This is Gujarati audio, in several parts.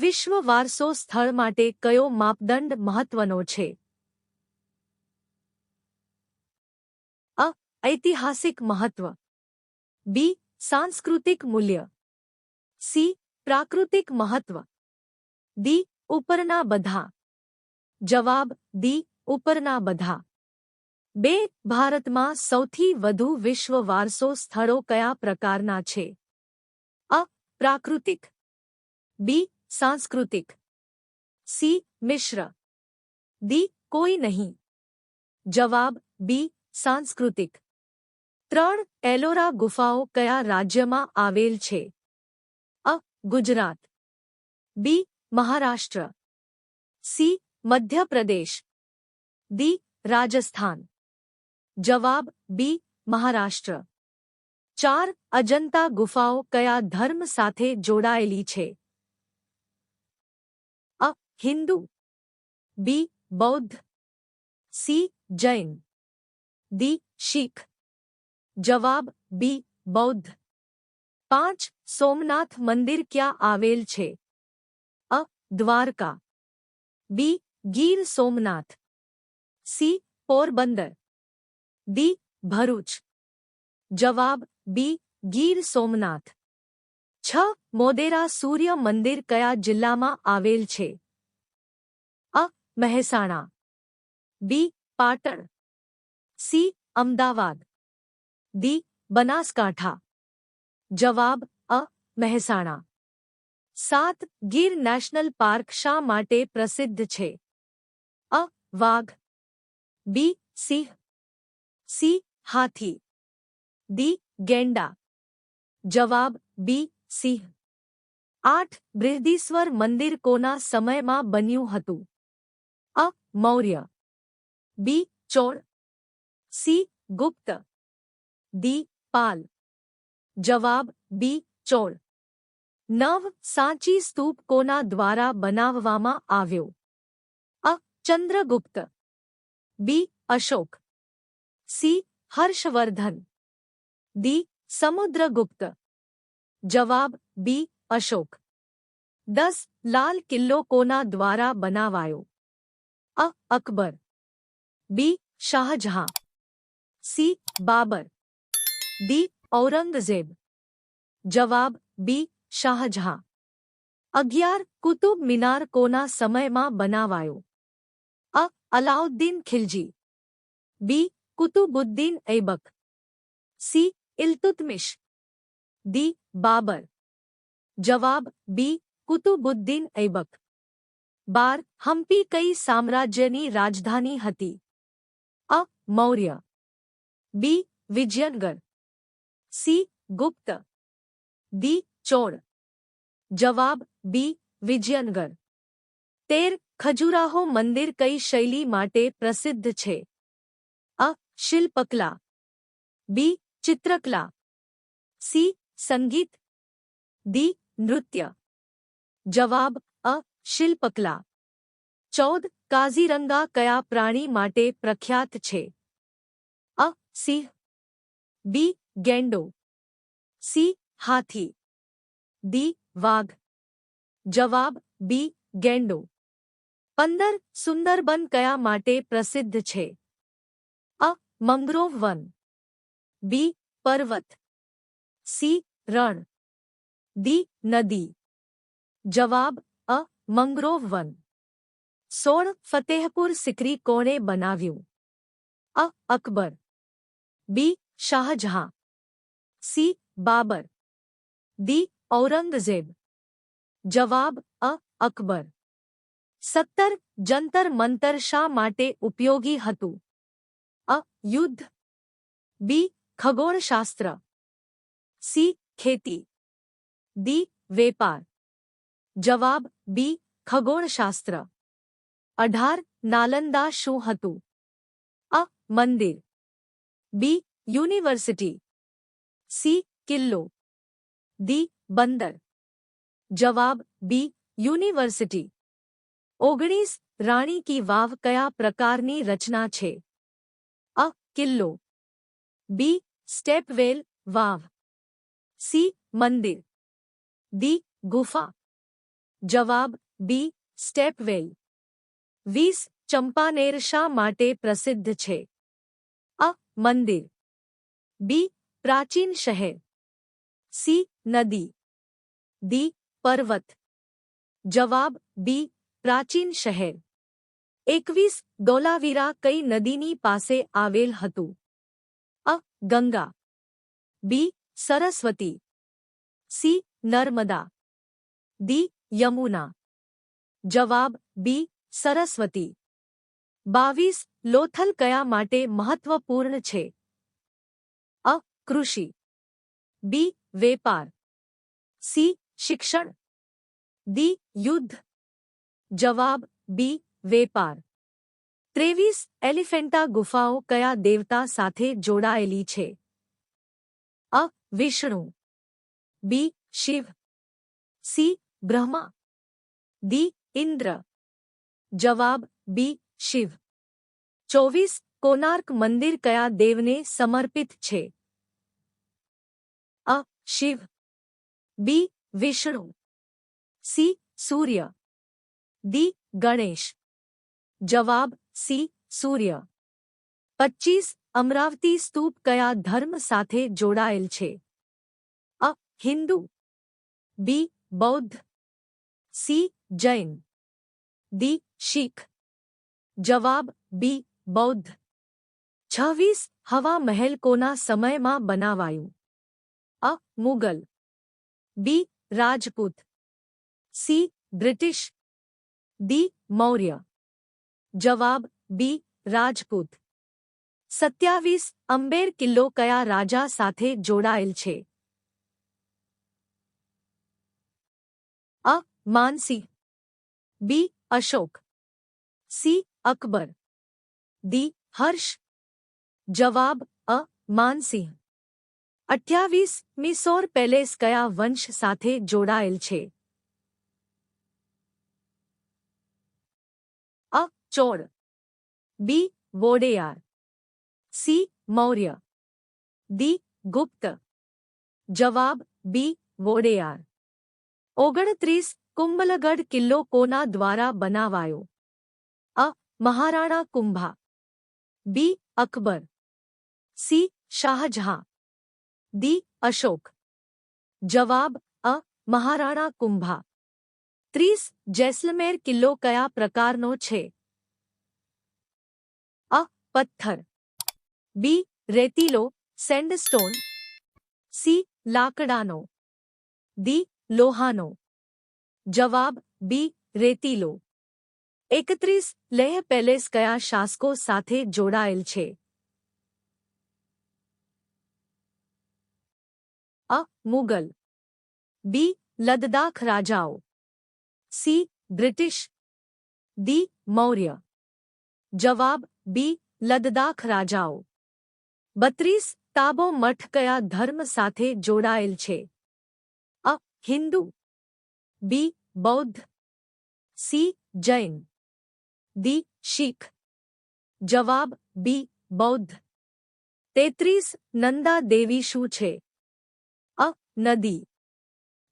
વિશ્વ વારસો સ્થળ માટે કયો માપદંડ મહત્વનો છે? અ. ઐતિહાસિક મહત્વ. બી. સાંસ્કૃતિક મૂલ્ય. સી. પ્રાકૃતિક મહત્વ. ડી. ઉપરના બધા. જવાબ ડી. ઉપરના બધા. 2. ભારતમાં સૌથી વધુ વિશ્વ વારસો સ્થળો કયા પ્રકારના છે? અ. પ્રાકૃતિક. બી. સાંસ્કૃતિક. સી. મિશ્ર. ડી. કોઈ નહીં. જવાબ બી. સાંસ્કૃતિક. 3. એલોરા ગુફાઓ કયા રાજ્યમાં આવેલ છે? અ. ગુજરાત. બી. મહારાષ્ટ્ર. સી. મધ્યપ્રદેશ. ડી. રાજસ્થાન. જવાબ બી. મહારાષ્ટ્ર. 4. અજંતા ગુફાઓ કયા ધર્મ સાથે જોડાયેલી છે? અ. હિન્દુ. બી. બૌદ્ધ. સી. જૈન. ડી. શીખ. જવાબ બી. બૌદ્ધ. 5. સોમનાથ મંદિર ક્યાં આવેલ છે? અ. દ્વારકા. બી. ગીર સોમનાથ. સી. પોરબંદર. ડી. ભરૂચ. જવાબ બી. ગીર સોમનાથ. 6. મોદેરા સૂર્ય મંદિર કયા જિલ્લામાં આવેલ છે? અ. મહેસાણા. બી. પાટણ. સી. અમદાવાદ. ડી. બનાસકાંઠા. જવાબ અ. મહેસાણા. 7. ગીર નેશનલ પાર્ક શા માટે પ્રસિદ્ધ છે? અ. વાઘ. બી. સિંહ. સી. હાથી. ડી. ગેંડા. જવાબ બી. સિંહ. 8. બૃહદીશ્વર મંદિર કોના સમયમાં બન્યું હતું? અ. મૌર્ય. બી. ચોળ. સી. ગુપ્ત. ડી. પાલ. જવાબ બી. ચોળ. 9. સાંચી સ્તૂપ કોના દ્વારા બનાવવામાં આવ્યો? અ. ચંદ્રગુપ્ત. બી. અશોક. સી. હર્ષવર્ધન. ડી. સમુદ્રગુપ્ત. જવાબ બી. અશોક. 10. લાલ કિલ્લો કોના દ્વારા બનાવાયો? અ. અકબર. બી. શાહજહાં. સી. બાબર. ડી. ઔરંગઝેબ. જવાબ બી. શાહજહાં. 11. કુતુબ મિનાર કોના સમયમાં બનાવાયો? અ. અલાઉદ્દીન ખિલજી. બી. કુતુબુદ્દીન ઐબક. સી. ઇલ્તુત્મિશ. ડી. બાબર. જવાબ બી. કુતુબુદ્દીન ઐબક. 12. હમ્પી કઈ સામ્રાજ્યની રાજધાની હતી? અ. મૌર્ય. બી. વિજયનગર. સી. ગુપ્ત. ડી. ચોળ. જવાબ બી. વિજયનગર. 13. ખજુરાહો મંદિર કઈ શૈલી માટે પ્રસિદ્ધ છે? અ. શિલ્પકલા. બી. ચિત્રકલા. સી. સંગીત. ડી. નૃત્ય. જવાબ અ. શિલ્પકલા. 14. કાઝીરંગા કયા પ્રાણી માટે પ્રખ્યાત છે? અ. સિંહ. બી. ગેંડો. સી. હાથી. ડી. વાઘ. જવાબ બી. ગેંડો. 15. સુંદરબન કયા માટે પ્રસિદ્ધ છે? અ. મંગ્રોવ વન. બી. પર્વત. સી. રણ. ડી. નદી. જવાબ અ. મંગ્રોવ વન. 16. ફતેહપુર સિકરી કોણે બનાવ્યું? અ. અકબર. બી. શાહજહાં. સી. બાબર. ડી. ઔરંગઝેબ. જવાબ અ. અકબર. 17. જંતર મંતર શા માટે ઉપયોગી હતું? અ. યુદ્ધ. બી. ખગોળશાસ્ત્ર. સી. ખેતી. ડી. વેપાર. જવાબ બી. ખગોળશાસ્ત્ર. 18. નાલંદા શું હતું? અ. મંદિર. બી. યુનિવર્સિટી. સી. કિલ્લો. ડી. બંદર. જવાબ બી. યુનિવર્સિટી. 19. રાણી કી વાવ કયા પ્રકારની રચના છે? અ. કિલ્લો. બી. સ્ટેપવેલ વાવ. સી. મંદિર. ડી. ગુફા. જવાબ બી સ્ટેપવેલ. 20 ચંપાનેર શા માટે પ્રસિદ્ધ છે? અ મંદિર, બી પ્રાચીન શહેર, સી નદી, ડી પર્વત. જવાબ બી પ્રાચીન શહેર. 21 ધોલાવીરા કઈ નદીની પાસે આવેલ હતું? અ ગંગા, બી સરસ્વતી, સી નર્મદા, ડી યમુના. જવાબ બી સરસ્વતી. 22 લોથલ કયા માટે મહત્વપૂર્ણ છે? અ કૃષિ, બી વેપાર, સી શિક્ષણ, ડી યુદ્ધ. જવાબ બી વેપાર. 23 એલિફેન્ટા ગુફાઓ કયા દેવતા સાથે જોડાયેલી છે? અ વિષ્ણુ, બી શિવ, સી બ્રહ્મા, ડી ઇન્દ્ર. જવાબ બી શિવ. 24 કોનાર્ક મંદિર કયા દેવને સમર્પિત છે? અ શિવ, બી વિષ્ણુ, સી સૂર્ય, ડી ગણેશ. જવાબ સી સૂર્ય. 25 અમરાવતી સ્તૂપ કયા ધર્મ સાથે જોડાયેલ છે? અ હિન્દુ, બી બૌદ્ધ, સી જૈન, ડી શીખ. જવાબ બી બૌદ્ધ. 26 હવા મહેલ કોના સમયમાં બનાવાયું? A Mughal, B Rajput, C British, D Maurya. જવાબ બી રાજપૂત. 27 અંબેર કિલ્લો કયા રાજા સાથે જોડાયેલ છે? અ માનસિંહ, બી અશોક, સી અકબર, ડી હર્ષ. જવાબ અ માનસિંહ. 28 મિસોર પેલેસ કયા વંશ સાથે જોડાયેલ છે? અ ચોળ, બી વોડેયાર, સી મૌર્ય, ડી ગુપ્ત. જવાબ બી વોડેયાર. 29 કુંભલગઢ કિલ્લો કોના દ્વારા બનાવાયો? અ મહારાણા કુંભા, બી અકબર, સી શાહજહાં, ડી અશોક. જવાબ અ મહારાણા કુંભા. 30 જેસલમેર કિલ્લો કયા પ્રકારનો છે? અ પથ્થર, બી રેતીલો સેન્ડસ્ટોન, સી લાકડાનો, ડી લોહાનો. જવાબ બી રેતીલો. 31 લેહ પેલેસ કયા શાસકો સાથે જોડાયેલ છે? અ મુગલ, બી લદ્દાખ રાજાઓ, સી બ્રિટિશ, ડી મૌર્ય. જવાબ બી લદ્દાખ રાજાઓ. 32 તાબો મઠ કયા ધર્મ સાથે જોડાયેલ છે? અ હિન્દુ, બી બૌદ્ધ, સી જૈન, ડી શીખ. જવાબ બી બૌદ્ધ. 33 નંદા દેવી શું છે? અ નદી,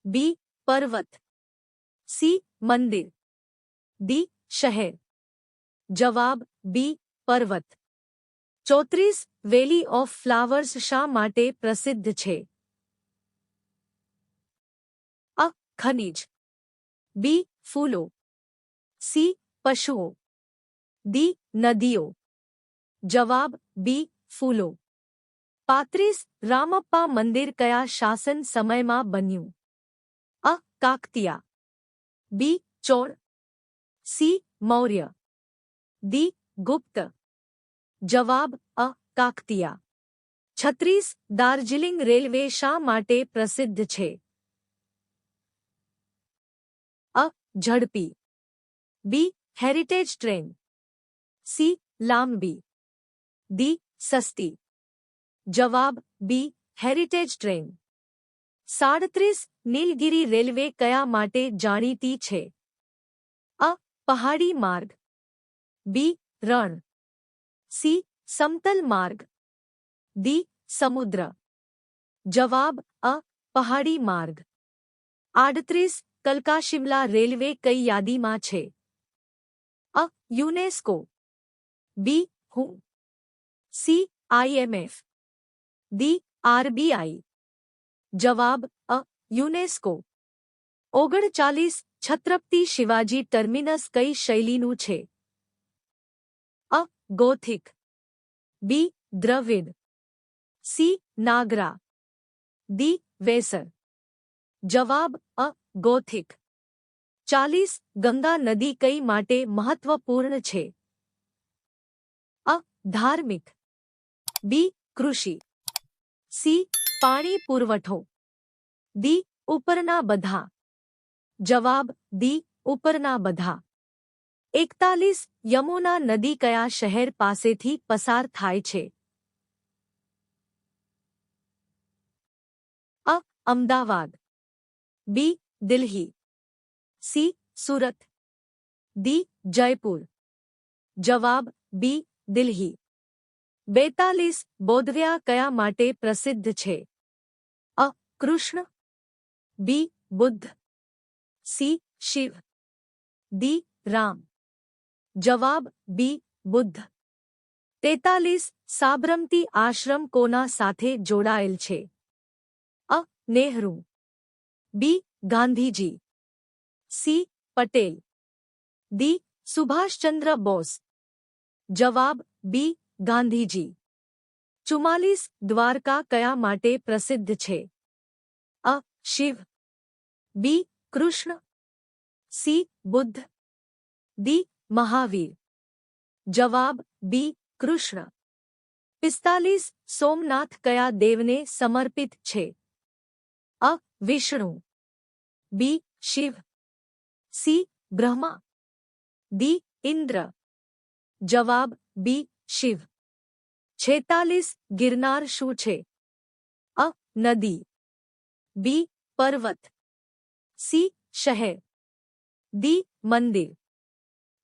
બી પર્વત, સી મંદિર, ડી શહેર. જવાબ બી પર્વત. 34 વેલી ઓફ ફ્લાવર્સ શા માટે પ્રસિદ્ધ છે? અ ખનિજ, બી ફૂલો, સી પશુઓ, ડી નદીઓ. જવાબ બી ફૂલો. 35 રામપ્પા મંદિર કયા શાસન સમયમાં બન્યું? અ કાકતિયા, બી ચોળ, સી મૌર્ય, ડી ગુપ્ત. જવાબ અ કાકતિયા. 36 દાર્જિલિંગ રેલવે શા માટે પ્રસિદ્ધ છે? અ ઝડપી, બી હેરિટેજ ટ્રેન, સી લાંબી, ડી સસ્તી. જવાબ બી હેરિટેજ ટ્રેન. 37 નીલગિરી રેલવે કયા માટે જાણીતી છે? અ પહાડી માર્ગ, બી રણ, સી સમતલ માર્ગ, ડી સમુદ્ર. જવાબ અ પહાડી માર્ગ. 38 કલકા શિમલા રેલવે કઈ યાદીમાં છે? અ. યુનેસ્કો. બી. હું. સી. IMF. ડી. RBI. જવાબ અ. યુનેસ્કો. 39 છત્રપતિ શિવાજી ટર્મિનસ કઈ શૈલીનું છે? અ. ગોથિક. બી. દ્રવિડ. સી. નાગરા. ડી. વેસર. જવાબ અ. ગોથિક. 40 ગંગા નદી કઈ માટે મહત્વપૂર્ણ છે? અ. ધાર્મિક. બી. કૃષિ. સી. પાણી પુરવઠો. ડી. ઉપરના બધા. જવાબ ડી. ઉપરના બધા. 41 યમુના નદી કયા શહેર પાસેથી પસાર થાય છે? અ. અમદાવાદ. બી. દિલ્હી. સી. સુરત. ડી. જયપુર. જવાબ બી. દિલ્હી. 42 બોધગયા કયા માટે પ્રસિદ્ધ છે? અ. કૃષ્ણ. બી. બુદ્ધ. સી. શિવ. ડી. રામ. જવાબ બી. બુદ્ધ. 43 સાબરમતી આશ્રમ કોના સાથે જોડાયેલ છે? અ. નેહરુ. બી. ગાંધીજી. સી. પટેલ. ડી. સુભાષચંદ્ર બોઝ. જવાબ બી. ગાંધીજી. 44 દ્વારકા કયા માટે પ્રસિદ્ધ છે? અ. શિવ. બી. કૃષ્ણ. સી. બુદ્ધ. ડી. મહાવીર. જવાબ બી. કૃષ્ણ. 45 સોમનાથ કયા દેવને સમર્પિત છે? અ. વિષ્ણુ. બી. શિવ. સી. બ્રહ્મા. ડી. ઇન્દ્ર. જવાબ બી. શિવ. 46 ગિરનાર શું છે? અ. નદી. બી. પર્વત. સી. શહેર. ડી. મંદિર.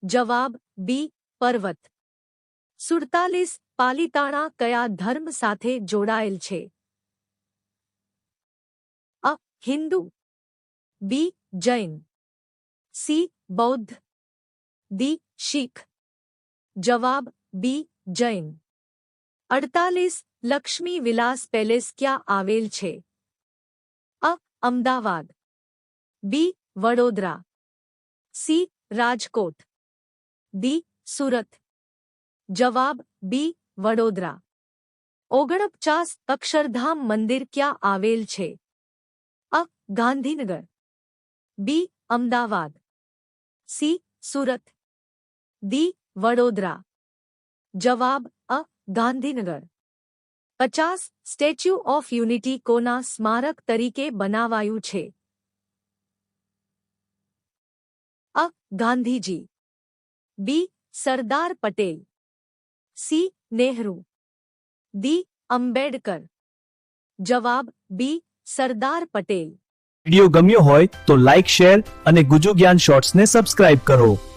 જવાબ બી. પર્વત. 47 પાલિતાણા કયા ધર્મ સાથે જોડાયેલ છે? અ. હિન્દુ. બી. જૈન. સી. બૌદ્ધ. ડી. શીખ. જવાબ બી. જૈન. 48 લક્ષ્મી વિલાસ પેલેસ ક્યાં આવેલ છે? અ. અમદાવાદ. બી. વડોદરા. સી. રાજકોટ. ડી. સુરત. જવાબ બી. વડોદરા. 49 અક્ષરધામ મંદિર ક્યાં આવેલ છે? અ. ગાંધીનગર. બી. અમદાવાદ. સી. સુરત. ડી. વડોદરા. જવાબ અ. ગાંધીનગર. 50 સ્ટેચ્યુ ઓફ યુનિટી કોના સ્મારક તરીકે બનાવાયું છે? અ. ગાંધીજી. બી. સરદાર પટેલ. સી. નેહરુ. ડી. અંબેડકર. જવાબ બી. સરદાર પટેલ. વિડિયો ગમ્યો હોય તો લાઇક શેર અને ગુજુ જ્ઞાન શોર્ટ્સને સબસ્ક્રાઇબ કરો.